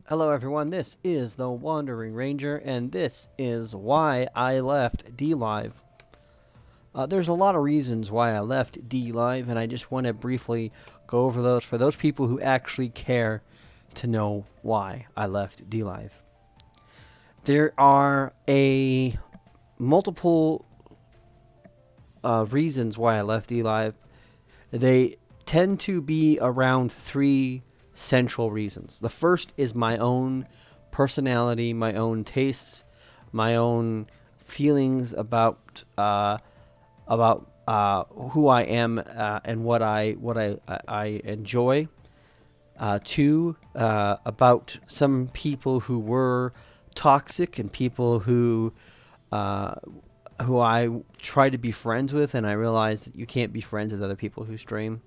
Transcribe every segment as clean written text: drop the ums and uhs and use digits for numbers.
Hello everyone, this is the Wandering Ranger, and this is why I left Dlive. There's a lot of reasons why I left Dlive, and I just want to briefly go over those for those people who actually care to know why I left Dlive. There are a multiple reasons why I left Dlive. They tend to be around three central reasons. The first is my own personality, my own tastes, my own feelings about who I am and what I enjoy. Two, about some people who were toxic and people uh, who I try to be friends with, and I realize that you can't be friends with other people who stream.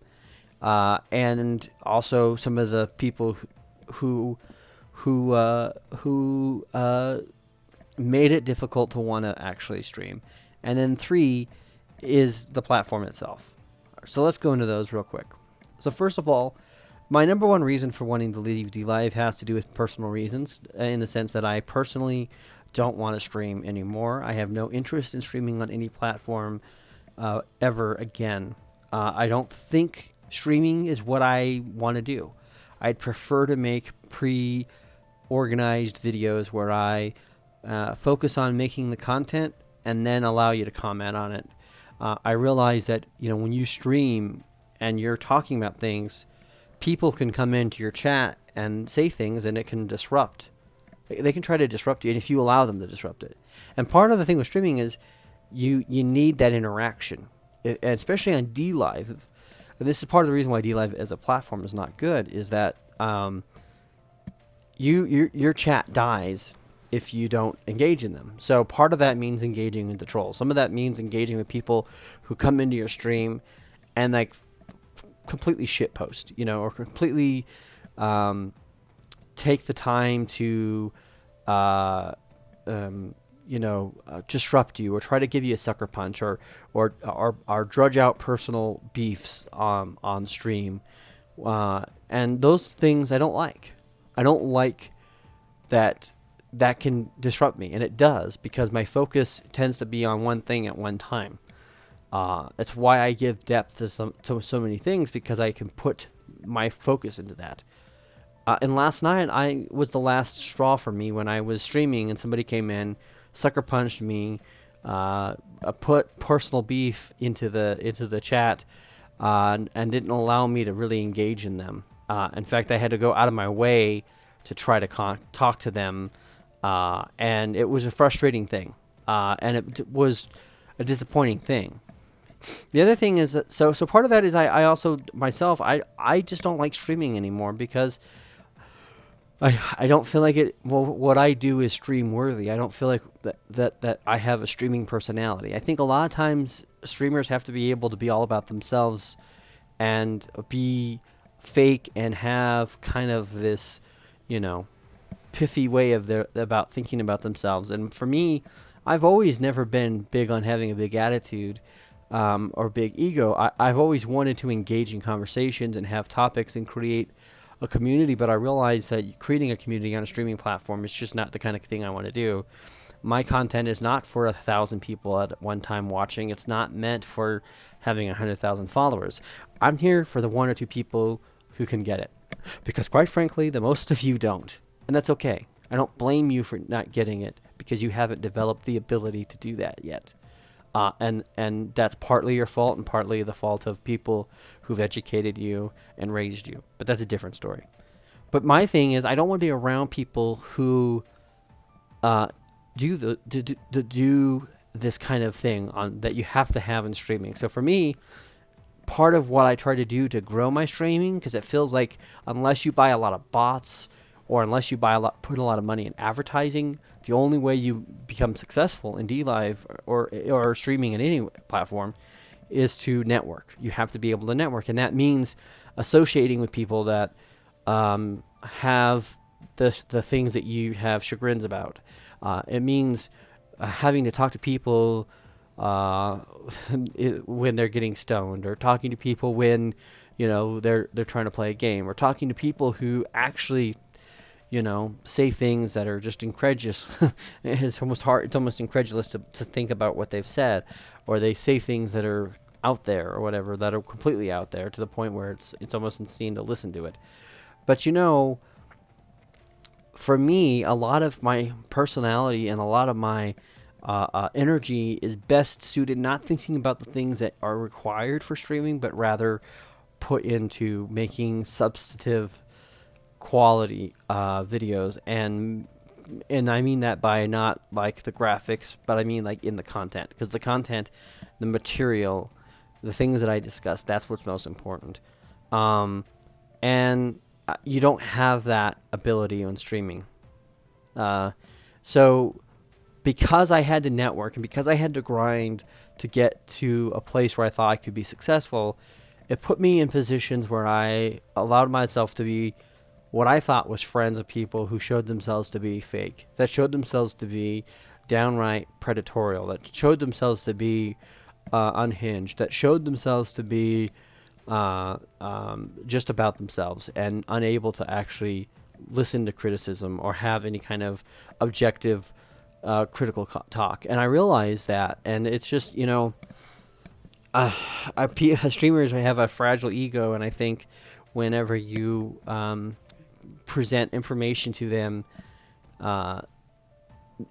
And also some of the people who who made it difficult to want to actually stream. And then three is the platform itself. So let's go into those real quick. So first of all, my number one reason for wanting to leave Dlive has to do with personal reasons, in the sense that I personally don't want to stream anymore. I have no interest in streaming on any platform ever again. I don't think streaming is what I want to do. I'd prefer to make pre-organized videos where I focus on making the content and then allow you to comment on it. I realize that when you stream and you're talking about things, people can come into your chat and say things, and it can disrupt. They can try to disrupt you, and if you allow them to disrupt it. And part of the thing with streaming is you need that interaction, especially on Dlive. This is part of the reason why Dlive as a platform is not good, is that your chat dies if you don't engage in them. So part of that means engaging with the trolls. Some of that means engaging with people who come into your stream and completely shitpost, or completely take the time to disrupt you, or try to give you a sucker punch, or drudge out personal beefs on stream. And those things I don't like. I don't like that can disrupt me, and it does, because my focus tends to be on one thing at one time. That's why I give depth to so many things, because I can put my focus into that. And last night I was the last straw for me when I was streaming and somebody came in, sucker punched me, put personal beef into the chat, and didn't allow me to really engage in them. In fact, I had to go out of my way to try to talk to them, and it was a frustrating thing, and it was a disappointing thing. The other thing is that so part of that is I also myself I just don't like streaming anymore, because I don't feel like it. Well, what I do is stream worthy. I don't feel like that I have a streaming personality. I think a lot of times streamers have to be able to be all about themselves and be fake and have kind of this, pithy way about thinking about themselves. And for me, I've always never been big on having a big attitude or big ego. I've always wanted to engage in conversations and have topics and create a community, but I realize that creating a community on a streaming platform is just not the kind of thing I want to do. My content is not for 1,000 people at one time watching. It's not meant for having 100,000 followers. I'm here for the one or two people who can get it, because quite frankly, the most of you don't, and that's okay. I don't blame you for not getting it, because you haven't developed the ability to do that yet. And that's partly your fault and partly the fault of people who've educated you and raised you. But that's a different story. But my thing is, I don't want to be around people who do this kind of thing that you have to have in streaming. So for me, part of what I try to do to grow my streaming, because it feels like unless you buy a lot of bots, or unless you put a lot of money in advertising, the only way you become successful in Dlive or streaming in any platform is to network. You have to be able to network, and that means associating with people that have the things that you have chagrins about. It means having to talk to people when they're getting stoned, or talking to people when they're trying to play a game, or talking to people who actually say things that are just incredulous. It's almost incredulous to think about what they've said, or they say things that are out there or whatever, that are completely out there to the point where it's almost insane to listen to it. But for me, a lot of my personality and a lot of my energy is best suited not thinking about the things that are required for streaming, but rather put into making substantive quality videos. And I mean that by not like the graphics, but I mean like in the content, because the content, the material, the things that I discuss, that's what's most important. And you don't have that ability on streaming. So because I had to network and because I had to grind to get to a place where I thought I could be successful, it put me in positions where I allowed myself to be what I thought was friends of people who showed themselves to be fake, that showed themselves to be downright predatorial, that showed themselves to be unhinged, that showed themselves to be just about themselves and unable to actually listen to criticism or have any kind of objective critical talk. And I realized that, and it's just, streamers have a fragile ego, and I think whenever you present information to them,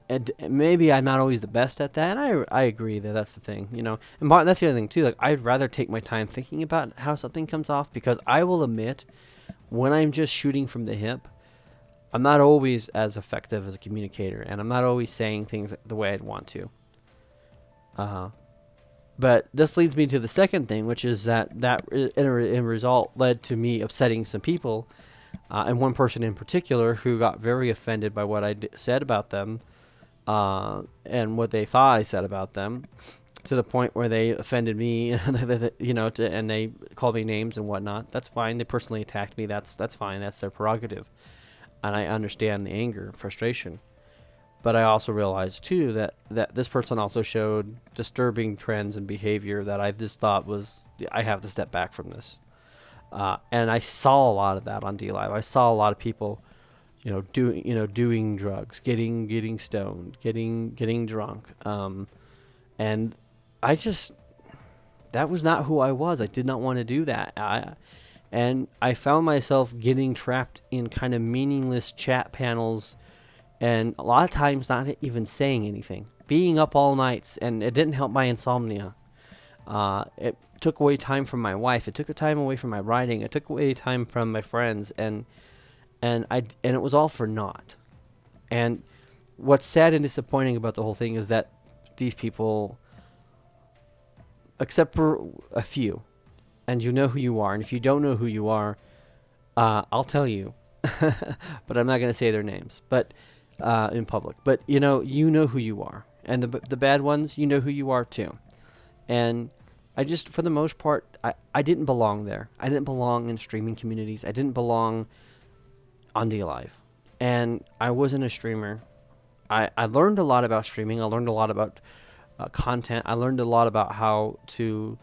and maybe I'm not always the best at that, and I agree that that's the thing, and that's the other thing too, like I'd rather take my time thinking about how something comes off, because I will admit, when I'm just shooting from the hip, I'm not always as effective as a communicator, and I'm not always saying things the way I'd want to. But this leads me to the second thing, which is that in result led to me upsetting some people, and one person in particular who got very offended by what I said about them, and what they thought I said about them, to the point where they offended me, and they called me names and whatnot. That's fine. They personally attacked me. That's fine. That's their prerogative. And I understand the anger and frustration. But I also realized, too, that this person also showed disturbing trends and behavior that I just thought I have to step back from this. And I saw a lot of that on DLive. I saw a lot of people, doing drugs, getting stoned, getting drunk. And I just, that was not who I was. I did not want to do that. And I found myself getting trapped in kind of meaningless chat panels, and a lot of times not even saying anything. Being up all nights, and it didn't help my insomnia. It took away time from my wife. It took time away from my writing. It took away time from my friends, and it was all for naught. And what's sad and disappointing about the whole thing is that these people, except for a few, and you know who you are, and if you don't know who you are, I'll tell you, but I'm not going to say their names, but in public. But you know who you are, and the bad ones, you know who you are too. And I just, for the most part, I didn't belong there. I didn't belong in streaming communities. I didn't belong on DLive, and I wasn't a streamer. I learned a lot about streaming. I learned a lot about content. I learned a lot about how to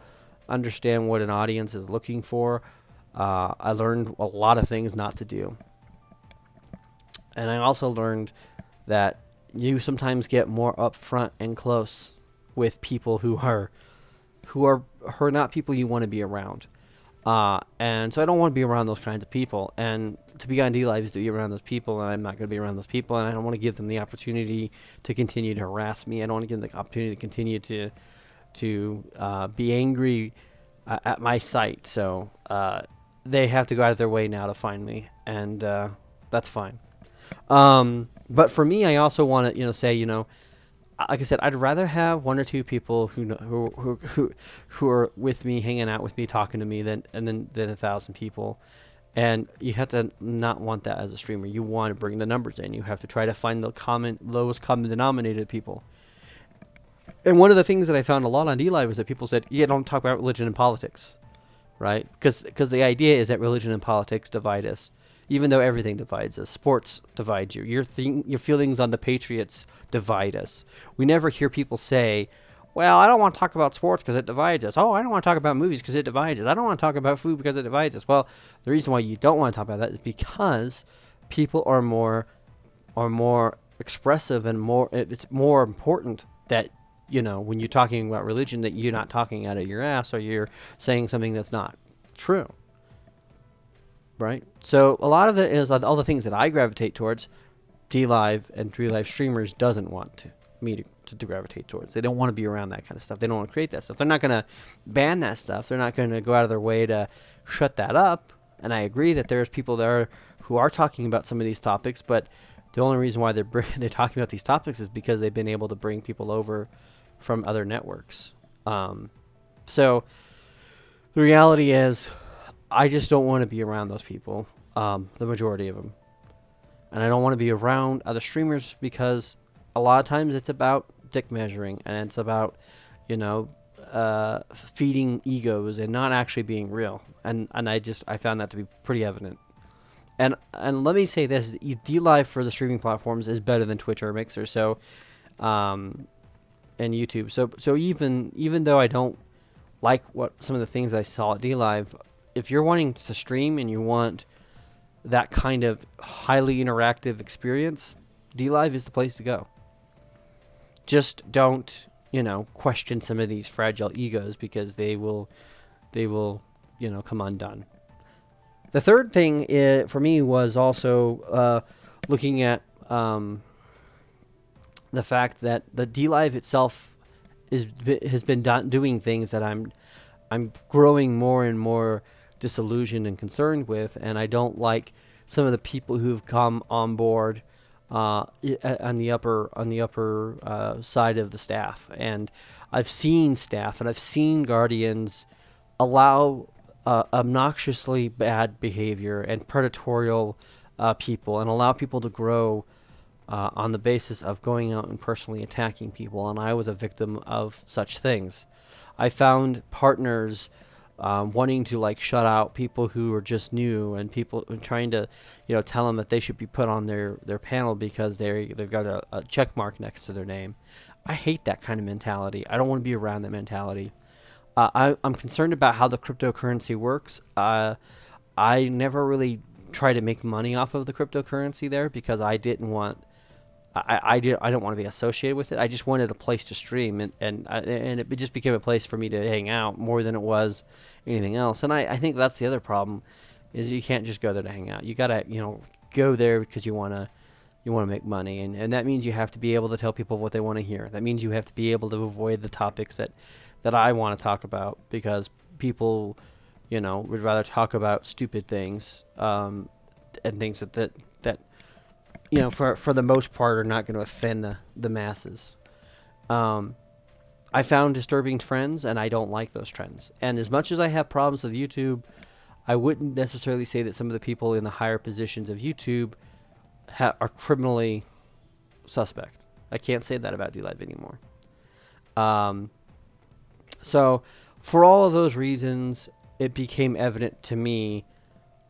understand what an audience is looking for. I learned a lot of things not to do. And I also learned that you sometimes get more upfront and close with people who are not people you want to be around. And so I don't want to be around those kinds of people. And to be on DLive is to be around those people, and I'm not going to be around those people, and I don't want to give them the opportunity to continue to harass me. I don't want to give them the opportunity to continue to be angry at my site. So they have to go out of their way now to find me, and that's fine. But for me, I also want to say, like I said, I'd rather have one or two people who are with me, hanging out with me, talking to me, than 1,000 people. And you have to not want that as a streamer. You want to bring the numbers in. You have to try to find the lowest common denominator people. And one of the things that I found a lot on DLive is that people said, "Yeah, don't talk about religion and politics," right? Because the idea is that religion and politics divide us. Even though everything divides us. Sports divide you. Your feelings on the Patriots divide us. We never hear people say, well, I don't want to talk about sports because it divides us. Oh, I don't want to talk about movies because it divides us. I don't want to talk about food because it divides us. Well, the reason why you don't want to talk about that is because people are more expressive and more. It's more important that when you're talking about religion, that you're not talking out of your ass or you're saying something that's not true, right? So a lot of it is all the things that I gravitate towards. DLive and DLive streamers doesn't want to gravitate towards. They don't want to be around that kind of stuff. They don't want to create that stuff. They're not going to ban that stuff. They're not going to go out of their way to shut that up. And I agree that there's people there who are talking about some of these topics, but the only reason why they're talking about these topics is because they've been able to bring people over from other networks. So the reality is, I just don't want to be around those people, the majority of them. And I don't want to be around other streamers because a lot of times it's about dick measuring and it's about, feeding egos and not actually being real. And I found that to be pretty evident. And let me say this: DLive for the streaming platforms is better than Twitch or Mixer. So, and YouTube. So even though I don't like what some of the things I saw at DLive, if you're wanting to stream and you want that kind of highly interactive experience, DLive is the place to go. Just don't, question some of these fragile egos because they will, come undone. The third thing for me was also looking at the fact that the DLive itself has been doing things that I'm growing more and more disillusioned and concerned with, and I don't like some of the people who've come on board on the upper side of the staff. And I've seen staff and I've seen guardians allow obnoxiously bad behavior and predatorial people, and allow people to grow on the basis of going out and personally attacking people. And I was a victim of such things. I found partners wanting to shut out people who are just new, and people trying to tell them that they should be put on their panel because they've got a check mark next to their name. I hate that kind of mentality. I don't want to be around that mentality. I'm concerned about how the cryptocurrency works. I never really try to make money off of the cryptocurrency there because I didn't want. I don't want to be associated with it. I just wanted a place to stream, and it just became a place for me to hang out more than it was anything else. And I think that's the other problem, is you can't just go there to hang out. You gotta go there because you wanna make money, and that means you have to be able to tell people what they want to hear. That means you have to be able to avoid the topics that I want to talk about, because people would rather talk about stupid things and things that for the most part are not going to offend the masses. I found disturbing trends, and I don't like those trends. And as much as I have problems with YouTube, I wouldn't necessarily say that some of the people in the higher positions of YouTube are criminally suspect. I can't say that about DLive anymore. So for all of those reasons, it became evident to me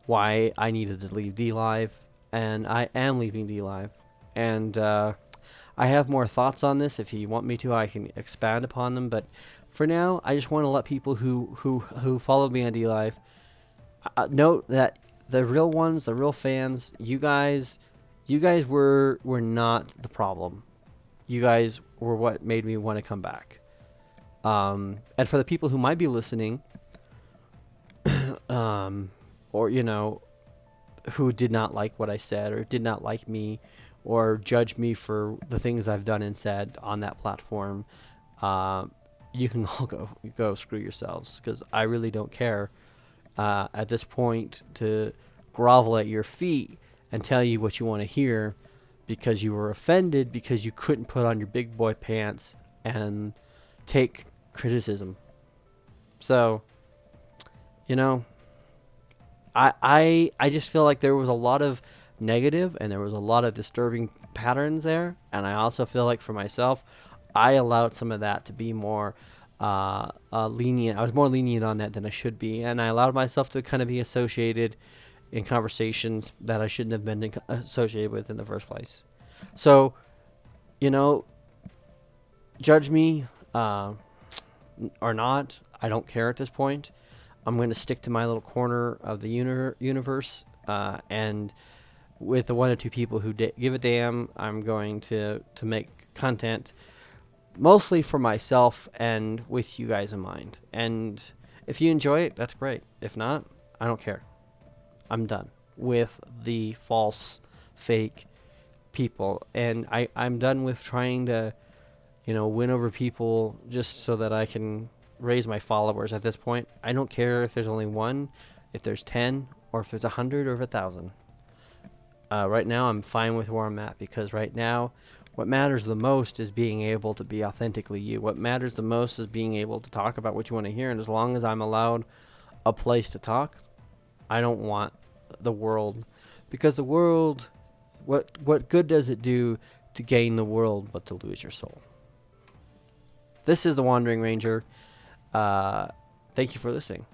why I needed to leave DLive. And I am leaving DLive, and I have more thoughts on this. If you want me to, I can expand upon them. But for now, I just want to let people who followed me on DLive note that the real ones, the real fans, you guys were not the problem. You guys were what made me want to come back. And for the people who might be listening, or who did not like what I said, or did not like me, or judge me for the things I've done and said on that platform, you can all go screw yourselves, because I really don't care at this point to grovel at your feet and tell you what you want to hear, because you were offended because you couldn't put on your big boy pants and take criticism. So, I just feel like there was a lot of negative and there was a lot of disturbing patterns there, and I also feel like for myself, I allowed some of that to be more lenient. I was more lenient on that than I should be, and I allowed myself to kind of be associated in conversations that I shouldn't have been associated with in the first place. So, judge me or not, I don't care at this point. I'm going to stick to my little corner of the universe, and with the one or two people who give a damn, I'm going to make content mostly for myself and with you guys in mind. And if you enjoy it, that's great. If not, I don't care. I'm done with the false, fake people, and I'm done with trying to, win over people just so that I can raise my followers at this point. I don't care if there's only one, if there's 10, or if there's 100 or 1,000. Right now, I'm fine with where I'm at, because right now, what matters the most is being able to be authentically you. What matters the most is being able to talk about what you want to hear, and as long as I'm allowed a place to talk, I don't want the world, because the world, what good does it do to gain the world but to lose your soul? This is the Wandering Ranger. Thank you for listening.